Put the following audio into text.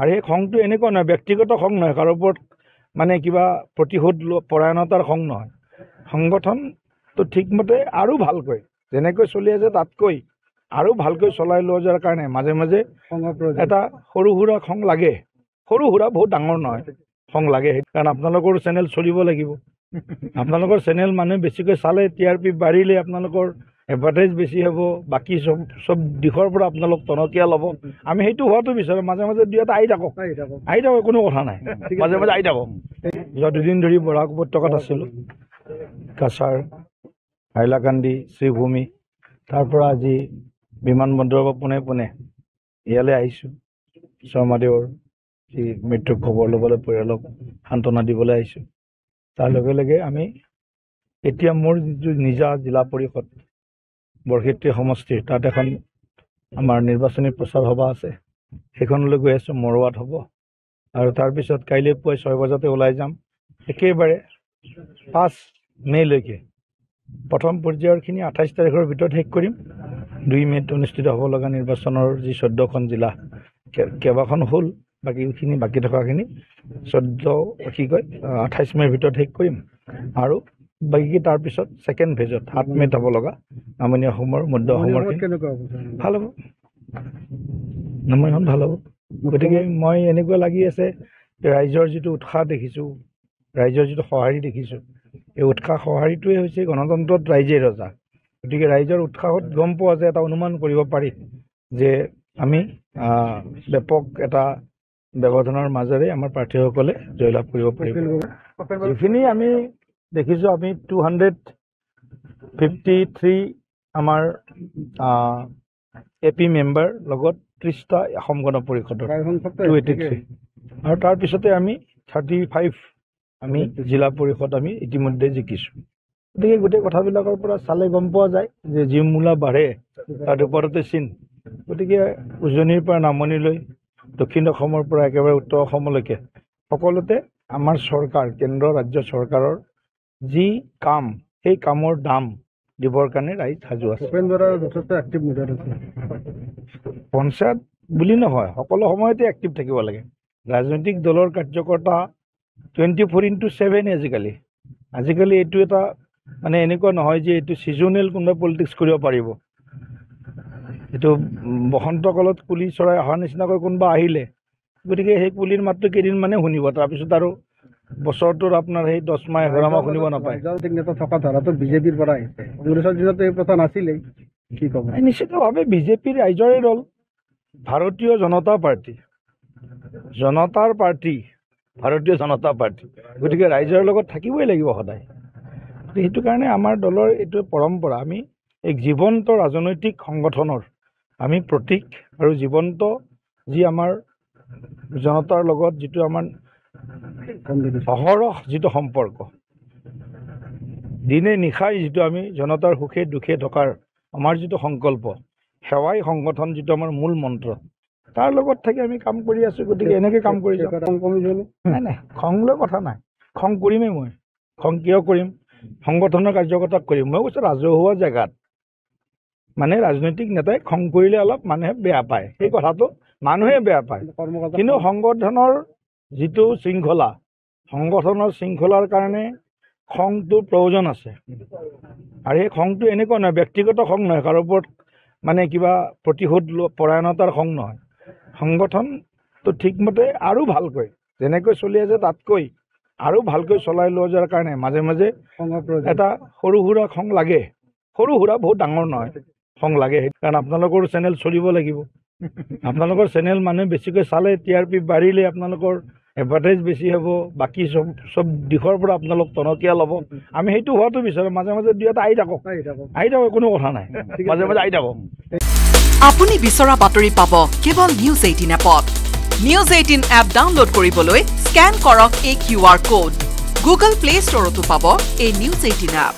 আৰু এই খংটো এনেকুৱা নহয়, ব্যক্তিগত খং নহয়, কাৰো ওপৰত মানে কিবা প্ৰতিশোধ পৰায়ণতাৰ খং নহয়। সংগঠনটো ঠিকমতে আৰু ভালকৈ যেনেকৈ চলি আছে তাতকৈ আৰু ভালকৈ চলাই লৈ যোৱাৰ কাৰণে মাজে মাজে এটা সৰু সুৰা খং লাগে। সৰু সুৰা বহুত ডাঙৰ নহয়, খং লাগে। কাৰণ আপোনালোকৰ চেনেল চলিব লাগিব। আপোনালোকৰ চেনেল মানুহে বেছিকৈ চালে, TRP বাঢ়িলে আপোনালোকৰ এডভাৰটাইজ বেছি হ'ব, বাকী চব দিশৰ পৰা আপোনালোক টনকিয়াল হ'ব। আমি সেইটো হোৱাটো বিচাৰোঁ। মাজে মাজে দুই এটা আহি থাকক, কোনো কথা নাই, মাজে মাজে আহি থাকক। যোৱা দুদিন ধৰি বৰাক উপত্যকাত আছিলোঁ, কাছাৰ, হাইলাকান্দি, শ্ৰীভূমি, তাৰ পৰা আজি বিমানবন্দৰৰ পৰা পোনে পোনে ইয়ালৈ আহিছোঁ। শৰ্মাদেৱৰ যি মৃত্যুৰ খবৰ ল'বলৈ পৰিয়ালক সান্তনা দিবলৈ আহিছোঁ। তাৰ লগে লগে আমি এতিয়া মোৰ যিটো নিজা জিলা পৰিষদ বৰক্ষেত্ৰী সমষ্টিৰ, তাত এখন আমাৰ নিৰ্বাচনী প্ৰচাৰ সভা আছে, সেইখনলৈ গৈ আছোঁ। মৰুৱাত হ'ব আৰু তাৰপিছত কাইলৈ পুৱাই 6 বজাতে ওলাই যাম। একেবাৰে 5 মে'লৈকে প্ৰথম পৰ্যায়ৰখিনি 28 তাৰিখৰ ভিতৰত শেষ কৰিম। 2 মে'ত অনুষ্ঠিত হ'ব লগা নিৰ্বাচনৰ যি 14খন জিলা, কেইবাখন হ'ল, বাকী থকাখিনি 28 মে'ৰ ভিতৰত শেষ কৰিম। আৰু বাকী তাৰপিছত ছেকেণ্ড ফেজত 7 মে'ত হ'ব লগা নামনি অসমৰ, মধ্য অসমৰ ভাল হ'ব, নামনিখন ভাল হ'ব। গতিকে মই এনেকুৱা লাগি আছে, ৰাইজৰ যিটো উৎসাহ দেখিছোঁ, ৰাইজৰ যিটো সঁহাৰি দেখিছোঁ, এই উৎসাহ সঁহাৰিটোৱে হৈছে গণতন্ত্ৰত ৰাইজেই ৰজা। গতিকে ৰাইজৰ উৎসাহত গম পোৱা যায়, এটা অনুমান কৰিব পাৰি যে আমি ব্যাপক এটা ব্যৱধানৰ মাজেৰে আমাৰ প্ৰাৰ্থীসকলে জয়লাভ কৰিব পাৰিব। যিখিনি আমি দেখিছোঁ, আমি 253 আমাৰ AP মেম্বাৰ লগত 30টা অসম গণ পৰিষদৰ 283, আৰু তাৰপিছতে আমি 35 আমি জিলা পৰিষদ আমি ইতিমধ্যে জিকিছোঁ। গতিকে গোটেই কথাবিলাকৰ পৰা চালে গম পোৱা যায় যে যি মূলা বাঢ়ে তাৰ ওপৰতে চিন। গতিকে উজনিৰ পৰা নামনিলৈ, দক্ষিণ অসমৰ পৰা একেবাৰে উত্তৰ অসমলৈকে সকলোতে আমাৰ চৰকাৰ, কেন্দ্ৰ ৰাজ্য চৰকাৰৰ যি কাম, সেই কামৰ দাম দিবৰ কাৰণে ৰাইজ সাজু আছে। পঞ্চায়ত বুলি নহয়, সকলো সময়তে এক্টিভ থাকিব লাগে। ৰাজনৈতিক দলৰ কাৰ্যকৰ্তা 24/7 আজিকালি এইটো এটা মানে এনেকুৱা নহয় যে এইটো ছিজনেল কোনোবা পলিটিক্স কৰিব পাৰিব। এইটো বসন্ত কালত কুলি চৰাই অহাৰ নিচিনাকৈ কোনোবা আহিলে, গতিকে সেই কুলিৰ মাতটো কেইদিনমানে শুনিব, তাৰপিছত আৰু বছৰটোৰ আপোনাৰ সেই 10 মাহ 11 মাহ শুনিব নাপায়। থকা ধাৰাটো বিজেপিৰ পৰা আহিছে, কংগ্ৰেছৰ দিনত এই প্ৰথা নাছিলেই, কি ক'ব? নিশ্চিতভাৱে বিজেপিৰ ৰাইজৰে দল, ভাৰতীয় জনতা পাৰ্টি, জনতাৰ পাৰ্টি, ভাৰতীয় জনতা পাৰ্টি। গতিকে ৰাইজৰ লগত থাকিবই লাগিব সদায়। সেইটো কাৰণে আমাৰ দলৰ এইটো পৰম্পৰা। আমি এক জীৱন্ত ৰাজনৈতিক সংগঠনৰ আমি প্ৰতীক, আৰু জীৱন্ত যি আমাৰ জনতাৰ লগত যিটো আমাৰ অহৰহ যিটো সম্পৰ্ক, দিনে নিশাই যিটো আমি জনতাৰ সুখে দুখে থকাৰ আমাৰ যিটো সংকল্প, সেৱাই সংগঠন যিটো আমাৰ মূল মন্ত্ৰ, তাৰ লগত থাকি আমি কাম কৰি আছোঁ। গতিকে এনেকৈ কাম কৰি যাওঁ। নাই, খং লৈ কথা নাই, খং কৰিমেই। মই খং কিয় কৰিম? সংগঠনৰ কাৰ্যকৰ্তাক কৰিম। মই কৈছোঁ ৰাজহুৱা জেগাত মানে ৰাজনৈতিক নেতাই খং কৰিলে অলপ মানুহে বেয়া পায়, সেই কথাটো মানুহে বেয়া পায়। কিন্তু সংগঠনৰ যিটো শৃংখলা, সংগঠনৰ শৃংখলাৰ কাৰণে খংটোৰ প্ৰয়োজন আছে। আৰু সেই খংটো এনেকুৱা নহয়, ব্যক্তিগত খং নহয়, কাৰো ওপৰত মানে কিবা প্ৰতিশোধ পৰায়ণতাৰ খং নহয়। সংগঠনটো ঠিকমতে আৰু ভালকৈ যেনেকৈ চলি আছে তাতকৈ আৰু ভালকৈ চলাই লৈ যোৱাৰ কাৰণে মাজে মাজে এটা সৰু সুৰা খং লাগে। সৰু সুৰা বহুত ডাঙৰ নহয়, খং লাগে। কাৰণ আপোনালোকৰ চেনেল চলিব লাগিব। আপোনালোকৰ চেনেল মানুহে বেছিকৈ চালে, TRP বাঢ়িলে আপোনালোকৰ এডভাৰটাইজ বেছি হ'ব, বাকী চব দিশৰ পৰা আপোনালোক টনকিয়াল হ'ব। আমি সেইটো হোৱাটো বিচাৰোঁ। মাজে মাজে দুই এটা আহি থাকক, কোনো কথা নাই, মাজে মাজে আহি থাকক। আপুনি বিচৰা বাতৰি পাব কেৱল নিউজ 18 এপত। নিউজ 18 এপ ডাউনলোড কৰিবলৈ স্কেন কৰক এই QR কোড। গুগল প্লে ষ্টৰতো পাব এই নিউজ 18 এপ।